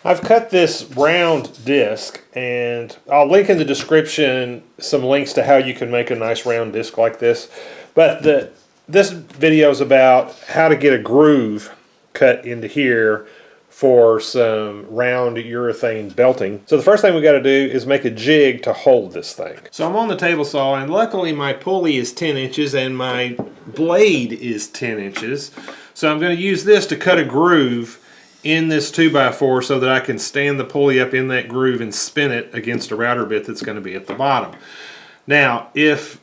I've cut this round disc, and I'll link in the description some links to how you can make a nice round disc like this. But this video is about how to get a groove cut into here for some round urethane belting. So the first thing we got to do is make a jig to hold this thing. So I'm on the table saw, and luckily my pulley is 10 inches and my blade is 10 inches. So I'm going to use this to cut a groove in this 2x4 so that I can stand the pulley up in that groove and spin it against a router bit that's going to be at the bottom. Now, if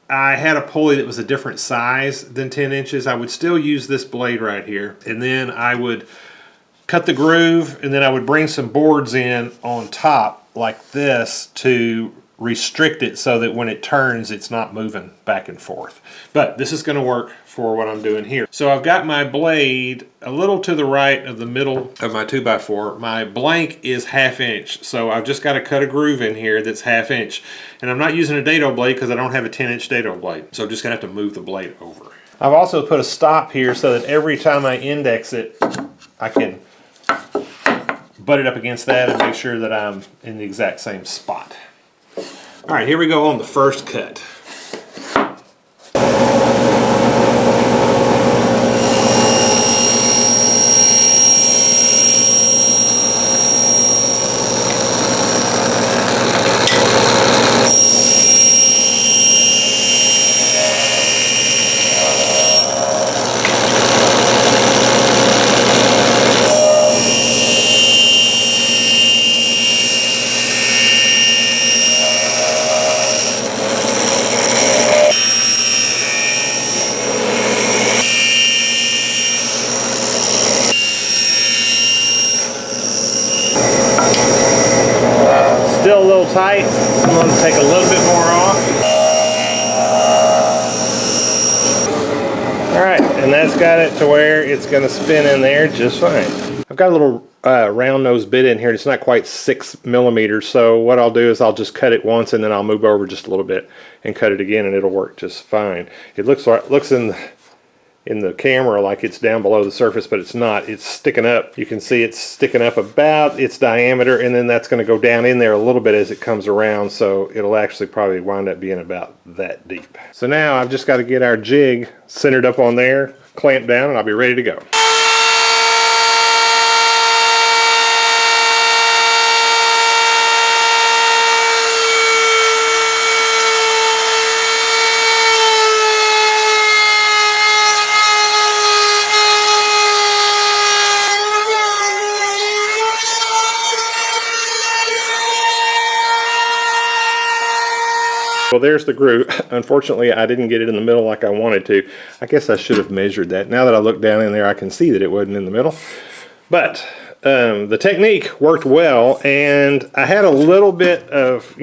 I had a pulley that was a different size than 10 inches, I would still use this blade right here, and then I would cut the groove, and then I would bring some boards in on top like this to restrict it so that when it turns it's not moving back and forth. But this is going to work for what I'm doing here. So I've got my blade a little to the right of the middle of my 2x4. My blank is 1/2 inch, so I've just got to cut a groove in here that's 1/2 inch. And I'm not using a dado blade because I don't have a 10-inch dado blade, so I'm just going to have to move the blade over. I've also put a stop here so that every time I index it, I can butt it up against that and make sure that I'm in the exact same spot. All right, here we go on the first cut. Still a little tight. I'm going to take a little bit more off. Alright, and that's got it to where it's going to spin in there just fine. I've got a little round nose bit in here. It's not quite 6 millimeters, so what I'll do is I'll just cut it once and then I'll move over just a little bit and cut it again, and it'll work just fine. It looks in the camera like it's down below the surface, but it's not. It's sticking up. You can see it's sticking up about its diameter, and then that's going to go down in there a little bit as it comes around, so it'll actually probably wind up being about that deep. So now I've just got to get our jig centered up on there, clamp down, and I'll be ready to go. Well, there's the groove. Unfortunately, I didn't get it in the middle like I wanted to. I guess I should have measured that. Now that I look down in there, I can see that it wasn't in the middle. But the technique worked well, and I had a little bit of,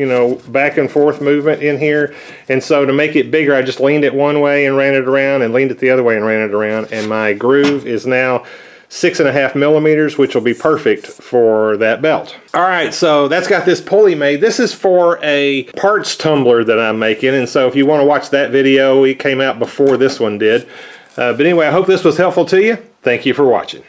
back and forth movement in here. And so to make it bigger, I just leaned it one way and ran it around, and leaned it the other way and ran it around. And my groove is now 6.5 millimeters, which will be perfect for that belt. All right, so that's got this pulley made. This is for a parts tumbler that I'm making, and so if you want to watch that video, it came out before this one did. But anyway, I hope this was helpful to you. Thank you for watching.